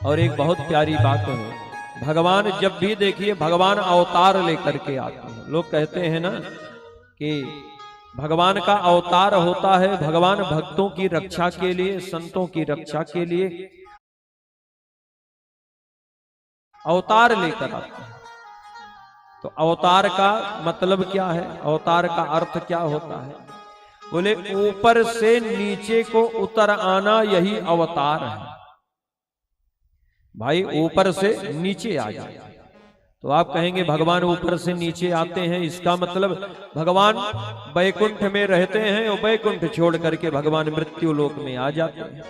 और एक बहुत प्यारी बात है, भगवान जब भी देखिए भगवान अवतार लेकर के आते हैं। लोग कहते हैं ना कि भगवान का अवतार होता है, भगवान भक्तों की रक्षा के लिए, संतों की रक्षा के लिए अवतार लेकर आते हैं। तो अवतार का मतलब क्या है, अवतार का अर्थ क्या होता है? बोले ऊपर से नीचे को उतर आना, यही अवतार है। भाई ऊपर से नीचे आ जाए तो आप कहेंगे भगवान ऊपर से नीचे आते हैं, इसका मतलब भगवान वैकुंठ में रहते हैं और वैकुंठ छोड़ करके भगवान मृत्यु लोक में आ जाते हैं,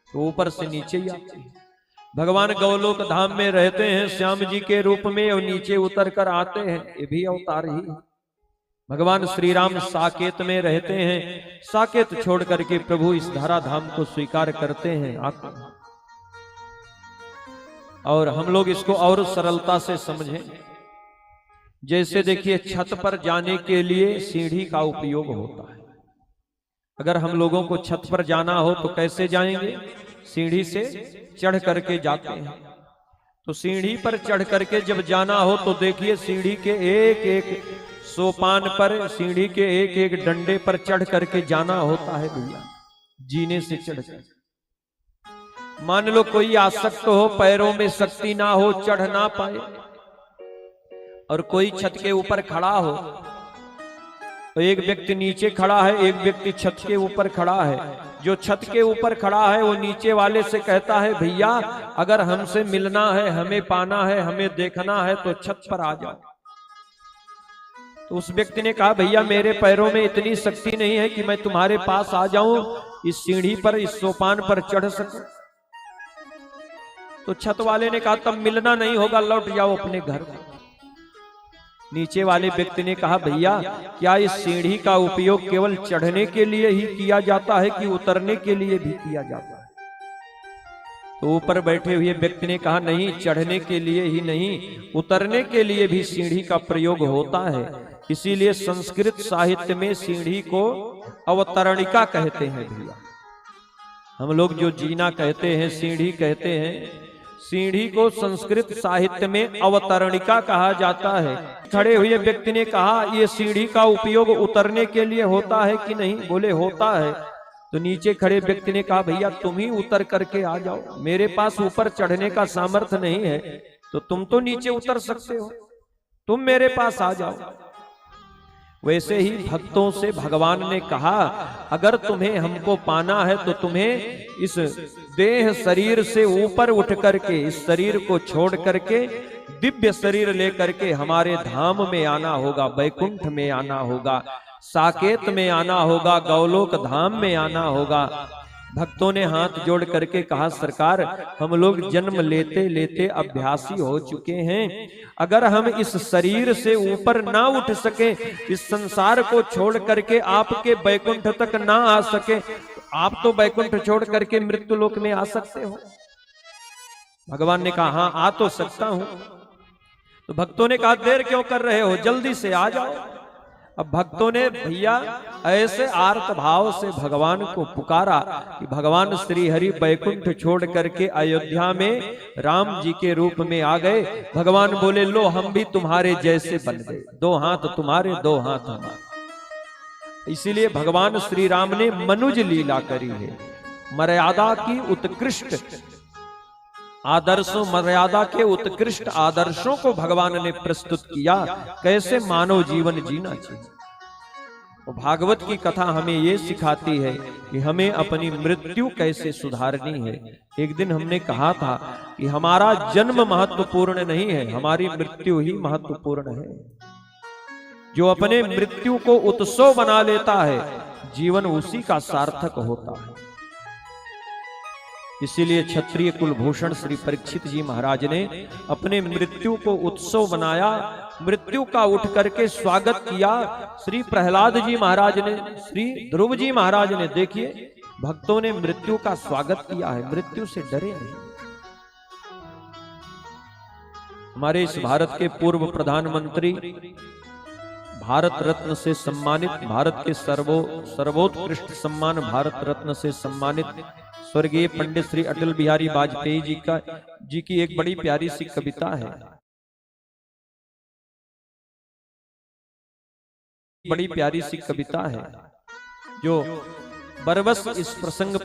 तो ऊपर से नीचे ही आते हैं। भगवान गौलोक धाम में रहते हैं श्याम जी के रूप में और नीचे उतर कर आते हैं, ये भी अवतार ही है। भगवान श्री राम साकेत में रहते हैं, साकेत छोड़ करके प्रभु इस धरा धाम को स्वीकार करते हैं, आते हैं। और हम लोग इसको और सरलता से समझें, जैसे देखिए छत पर जाने के लिए सीढ़ी का उपयोग होता है। अगर हम लोगों को छत पर जाना हो तो कैसे जाएंगे? सीढ़ी से चढ़ करके जाते हैं। तो सीढ़ी पर चढ़ करके जब जाना हो तो देखिए सीढ़ी के एक एक सोपान पर, सीढ़ी के एक एक डंडे पर चढ़ करके जाना होता है भैया, जीने से चढ़ कर। मान लो कोई आसक्त हो, पैरों में शक्ति ना हो, चढ़ ना पाए, और कोई छत के ऊपर खड़ा हो, तो एक व्यक्ति नीचे खड़ा है, एक व्यक्ति छत के ऊपर खड़ा है। जो छत के ऊपर खड़ा है वो नीचे वाले से कहता है भैया अगर हमसे मिलना है, हमें पाना है, हमें देखना है तो छत पर आ जाओ। तो उस व्यक्ति ने कहा भैया मेरे पैरों में इतनी शक्ति नहीं है कि मैं तुम्हारे पास आ जाऊं, इस सीढ़ी पर, इस सोपान पर चढ़ सकूं। तो छत वाले ने कहा तब मिलना नहीं होगा, लौट जाओ अपने घर। नीचे वाले व्यक्ति ने कहा भैया क्या इस सीढ़ी का उपयोग केवल चढ़ने के लिए ही किया जाता है कि उतरने के लिए भी किया जाता है? तो ऊपर बैठे हुए व्यक्ति ने कहा नहीं, चढ़ने के लिए ही नहीं, उतरने के लिए भी सीढ़ी का प्रयोग होता है। इसीलिए संस्कृत साहित्य में सीढ़ी को अवतरणिका कहते हैं भैया। हम लोग जो जीना कहते हैं, सीढ़ी कहते हैं, सीढ़ी को संस्कृत साहित्य में अवतरणिका कहा जाता है। खड़े हुए व्यक्ति ने कहा ये सीढ़ी का उपयोग उतरने के लिए होता है कि नहीं? बोले होता है। तो नीचे खड़े व्यक्ति ने कहा भैया तुम ही उतर करके आ जाओ, मेरे पास ऊपर चढ़ने का सामर्थ्य नहीं है, तो तुम तो नीचे उतर सकते हो, तुम मेरे पास आ जाओ। वैसे ही भक्तों से भगवान ने कहा अगर तुम्हें हमको पाना है तो तुम्हें इस देह शरीर से ऊपर उठ करके, इस शरीर को छोड़ करके दिव्य शरीर लेकर के हमारे धाम में आना होगा, वैकुंठ में आना होगा, साकेत में आना होगा, गौलोक धाम में आना होगा। भक्तों ने हाथ जोड़ करके कहा सरकार हम लोग जन्म लेते लेते अभ्यासी हो चुके हैं, अगर हम इस शरीर से ऊपर ना उठ सके, इस संसार को छोड़ करके आपके वैकुंठ तक ना आ सके, तो आप तो वैकुंठ छोड़ करके मृत्यु लोक में आ सकते हो। भगवान ने कहा हाँ आ तो सकता हूं। तो भक्तों ने कहा देर क्यों कर रहे हो, जल्दी से आ जाओ। अब भक्तों ने भैया ऐसे आर्त भाव से भगवान को पुकारा कि भगवान श्री हरि वैकुंठ छोड़ करके अयोध्या में राम जी के रूप में आ गए। भगवान बोले लो हम भी तुम्हारे जैसे बन गए, दो हाथ तुम्हारे दो हाथ हमारे। इसीलिए भगवान श्री राम ने मनुज लीला करी है, मर्यादा की उत्कृष्ट आदर्शों, मर्यादा के उत्कृष्ट आदर्शों को भगवान ने प्रस्तुत किया, कैसे मानव जीवन जीना चाहिए। और भागवत की कथा हमें ये सिखाती है कि हमें अपनी मृत्यु कैसे सुधारनी है। एक दिन हमने कहा था कि हमारा जन्म महत्वपूर्ण नहीं है, हमारी मृत्यु ही महत्वपूर्ण है। जो अपने मृत्यु को उत्सव बना लेता है, जीवन उसी का सार्थक होता है। इसीलिए क्षत्रिय कुलभूषण श्री परीक्षित जी महाराज ने अपने मृत्यु को उत्सव बनाया, मृत्यु का उठ करके स्वागत किया। श्री प्रहलाद जी महाराज ने, श्री ध्रुव जी महाराज ने, देखिए भक्तों ने मृत्यु का स्वागत किया है, मृत्यु से डरे नहीं। हमारे इस भारत के पूर्व प्रधानमंत्री, भारत रत्न से सम्मानित, भारत के सर्वोत्कृष्ट सम्मान भारत रत्न से सम्मानित स्वर्गीय पंडित श्री अटल बिहारी वाजपेयी जी की एक बड़ी प्यारी सी कविता है, बड़ी प्यारी सी कविता है जो बरबस इस प्रसंग पर